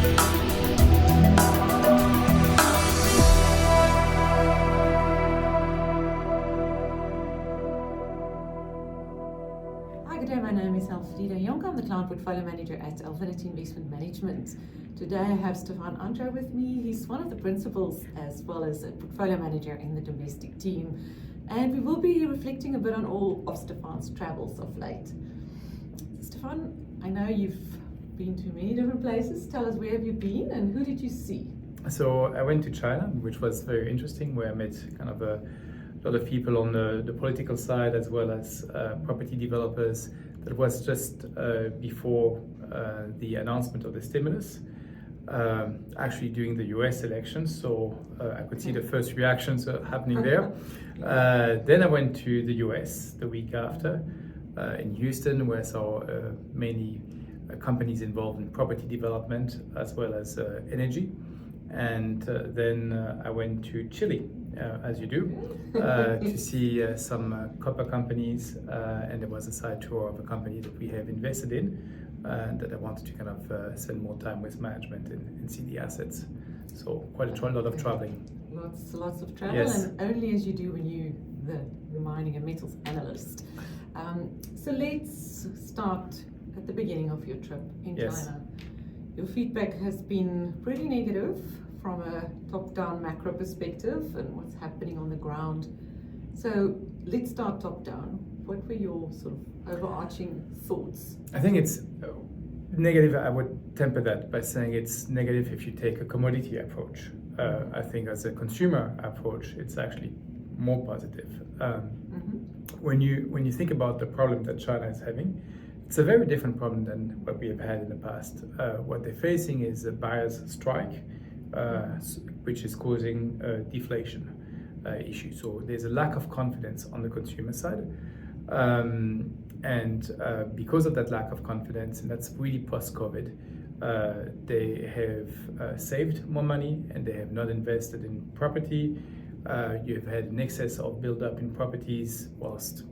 Good day, my name is Elfreda Jonker. I'm the Client Portfolio Manager at Alphinity Investment Management. Today I have Stephane with me. He's one of the principals as well as a portfolio manager in the domestic team. And we will be reflecting a bit on all of Stephane's travels of late. Stephane, I know you've been to many different places. Tell us, where have you been and who did you see? So I went to China, which was very interesting, where I met kind of a lot of people on the political side as well as property developers. That was just before the announcement of the stimulus, actually during the US elections, so I could see the first reactions happening there. Then I went to the US the week after in Houston, where I saw many companies involved in property development as well as energy. And then I went to Chile, as you do, to see some copper companies, and there was a side tour of a company that we have invested in, and that I wanted to kind of spend more time with management and see the assets. So quite a lot of traveling. Lots of travel, Yes. and only as you do when you're the mining and metals analyst. So let's start at the beginning of your trip in Yes. China. Your feedback has been pretty negative from a top-down macro perspective and what's happening on the ground. So let's start top-down. What were your sort of overarching thoughts? I think it's negative. I would temper that by saying it's negative if you take a commodity approach. I think as a consumer approach, it's actually more positive. When you think about the problem that China is having, it's a very different problem than what we have had in the past. What they're facing is a buyer's strike, which is causing a deflation issue. So there's a lack of confidence on the consumer side. And because of that lack of confidence, and that's really post-COVID, they have saved more money and they have not invested in property. You've had an excess of build-up in properties whilst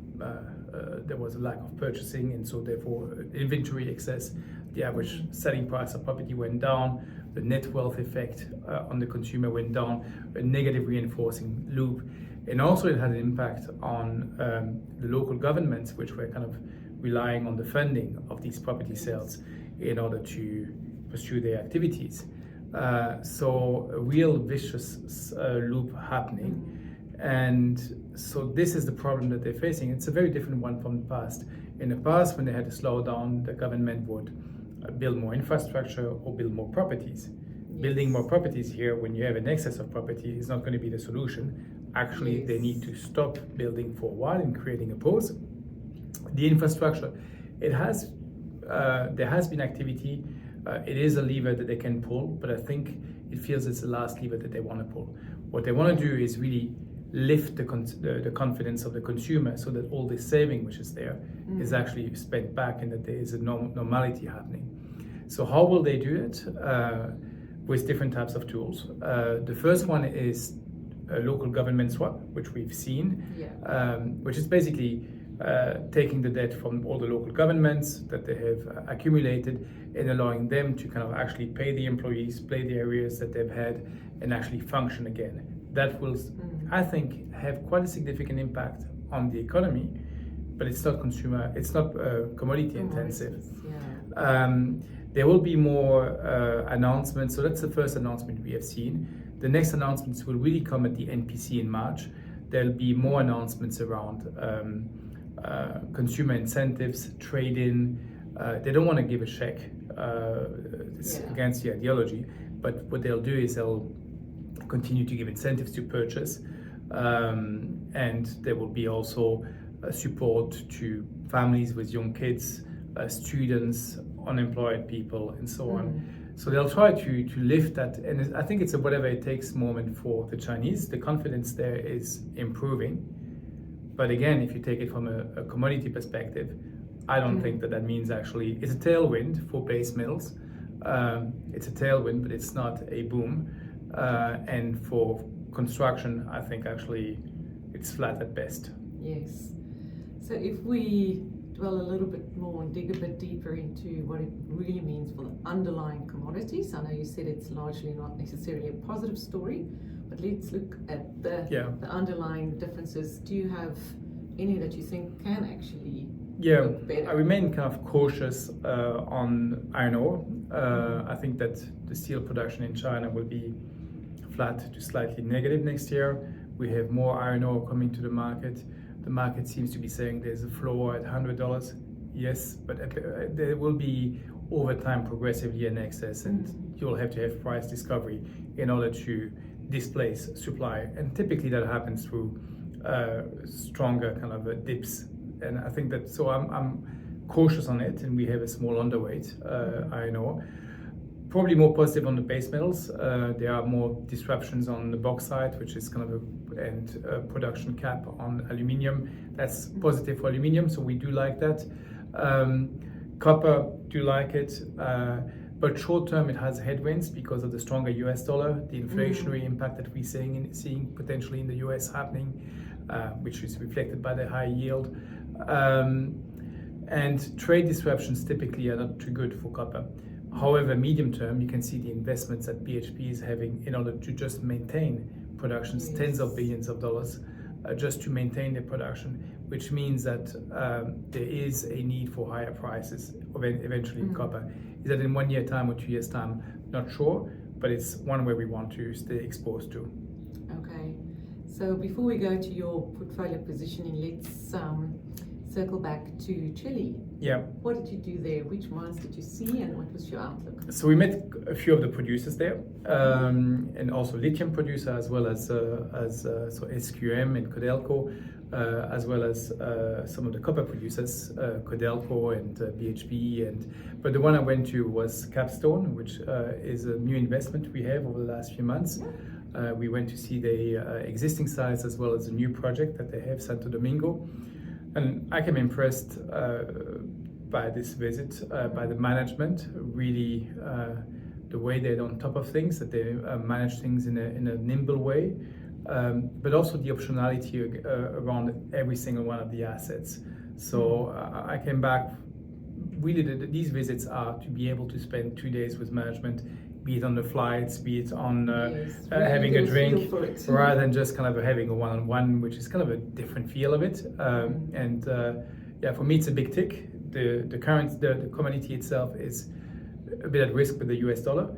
there was a lack of purchasing, and so therefore inventory excess. The average selling price of property went down. The net wealth effect on the consumer went down, a negative reinforcing loop. And also it had an impact on the local governments, which were kind of relying on the funding of these property sales in order to pursue their activities. So a real vicious loop happening. And so this is the problem that they're facing. It's a very different one from the past. In the past, when they had to slow down, the government would build more infrastructure or build more properties. Yes. Building more properties here, when you have an excess of property, is not going to be the solution. Actually, they need to stop building for a while and creating a pause. The infrastructure, there has been activity. It is a lever that they can pull, but I think it feels it's the last lever that they want to pull. What they want to do is really lift the confidence of the consumer so that all this saving which is there is actually spent back and that there is a normality happening. So how will they do it? With different types of tools. The first one is a local government swap, which we've seen, which is basically taking the debt from all the local governments that they have accumulated and allowing them to kind of actually pay the employees, pay the arrears that they've had, and actually function again. That will, I think, have quite a significant impact on the economy, but it's not commodity intensive. There will be more announcements. So that's the first announcement we have seen. The next announcements will really come at the NPC in March. There'll be more announcements around consumer incentives, trade-in. They don't want to give a check. It's against the ideology. But what they'll do is they'll continue to give incentives to purchase. And there will be also support to families with young kids, students, unemployed people, and so on. So they'll try to lift that, and I think it's a whatever it takes moment for the Chinese. The confidence there is improving, but again, if you take it from a commodity perspective, I don't think that means actually it's a tailwind for base metals. It's a tailwind, but it's not a boom. And for construction, I think actually it's flat at best. Yes. So if we dwell a little bit more and dig a bit deeper into what it really means for the underlying commodities. I know you said it's largely not necessarily a positive story, but let's look at the underlying differences. Do you have any that you think can actually look better? I remain kind of cautious on iron ore. I think that the steel production in China will be flat to slightly negative next year. We have more iron ore coming to the market. The market seems to be saying there's a floor at $100. Yes, but there will be over time progressively an excess, and you'll have to have price discovery in order to displace supply. And typically that happens through stronger kind of dips. And I think that, so I'm cautious on it, and we have a small underweight iron ore. Probably more positive on the base metals. There are more disruptions on the bauxite, which is kind of a production cap on aluminium. That's positive for aluminium, so we do like that. Copper, do like it. But short term, it has headwinds because of the stronger US dollar, the inflationary impact that we're seeing potentially in the US happening, which is reflected by the high yield. And trade disruptions typically are not too good for copper. However, medium term, you can see the investments that BHP is having in order to just maintain productions, tens of billions of dollars, just to maintain their production, which means that there is a need for higher prices eventually in copper. Is that in 1 year time or 2 years time? Not sure, but it's one way we want to stay exposed to. Okay, so before we go to your portfolio positioning, let's circle back to Chile. Yeah. What did you do there? Which mines did you see, and what was your outlook? So we met a few of the producers there, and also lithium producer, as well as so SQM and Codelco, as well as some of the copper producers, Codelco and BHP. But the one I went to was Capstone, which is a new investment we have over the last few months. We went to see the existing sites as well as a new project that they have, Santo Domingo. And I came impressed by this visit, by the management, really the way they're on top of things, that they manage things in a nimble way, but also the optionality around every single one of the assets. So I came back, really these visits are to be able to spend 2 days with management, be it on the flights, be it on having a drink, rather than just kind of having a one-on-one, which is kind of a different feel of it. For me, it's a big tick. The commodity itself is a bit at risk with the US dollar,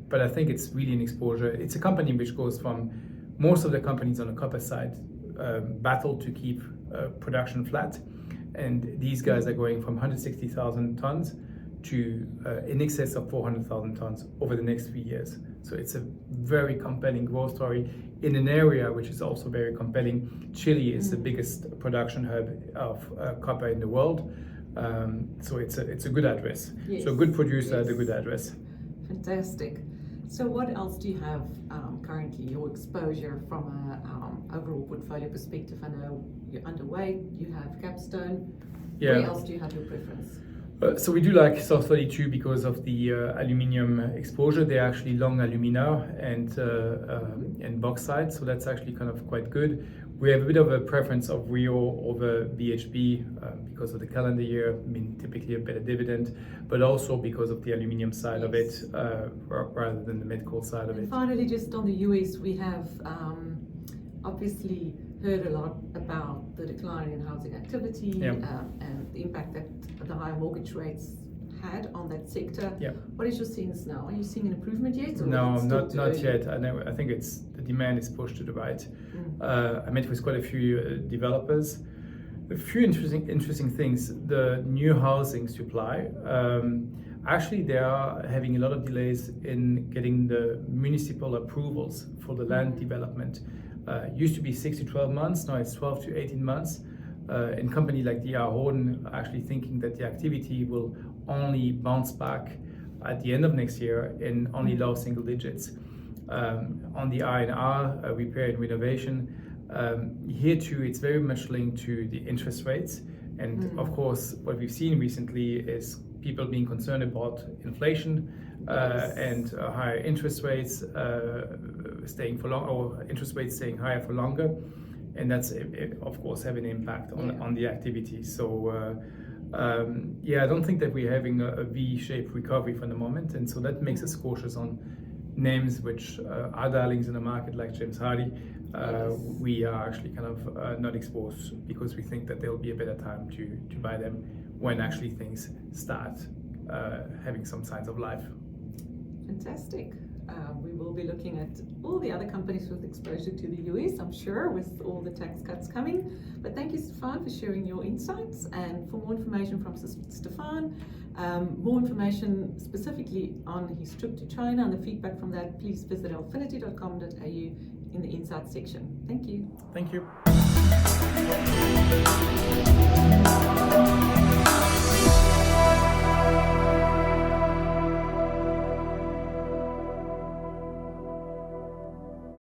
but I think it's really an exposure. It's a company which goes from, most of the companies on the copper side battle to keep production flat, and these guys are going from 160,000 tons to in excess of 400,000 tons over the next 3 years. So it's a very compelling growth story in an area which is also very compelling. Chile is the biggest production hub of copper in the world. So it's a good address. Yes. So a good producer at a good address. Fantastic. So what else do you have currently, your exposure from an overall portfolio perspective? I know you're underweight, you have Capstone. Where else do you have your preference? So we do like South 32 because of the aluminium exposure. They're actually long alumina and bauxite, so that's actually kind of quite good. We have a bit of a preference of Rio over BHP because of the calendar year, I mean typically a better dividend, but also because of the aluminium side of it rather than the met coal side of it. Finally, just on the US, we have obviously heard a lot about the decline in housing activity and the impact that the higher mortgage rates had on that sector. What is your sense now? Are you seeing an improvement yet? Or no, not yet. I think the demand is pushed to the right. I met with quite a few developers. A few interesting things. The new housing supply. Actually, they are having a lot of delays in getting the municipal approvals for the land development. Used to be 6 to 12 months, now it's 12 to 18 months. In company like D.R. Horton actually thinking that the activity will only bounce back at the end of next year in only low single digits. On the R&R, repair and renovation, here too it's very much linked to the interest rates. And of course, what we've seen recently is people being concerned about inflation and higher interest rates staying for long, or interest rates staying higher for longer, and that's of course having an impact on the activity. So I don't think that we're having a V-shaped recovery for the moment, and so that makes us cautious on names which are darlings in the market, like James Hardy. We are actually kind of not exposed because we think that there'll be a better time to buy them when actually things start having some signs of life. Fantastic. We will be looking at all the other companies with exposure to the US, I'm sure, with all the tax cuts coming. But thank you, Stephane, for sharing your insights. And for more information from Stephane, more information specifically on his trip to China and the feedback from that, please visit alphinity.com.au in the Insights section. Thank you. Thank you.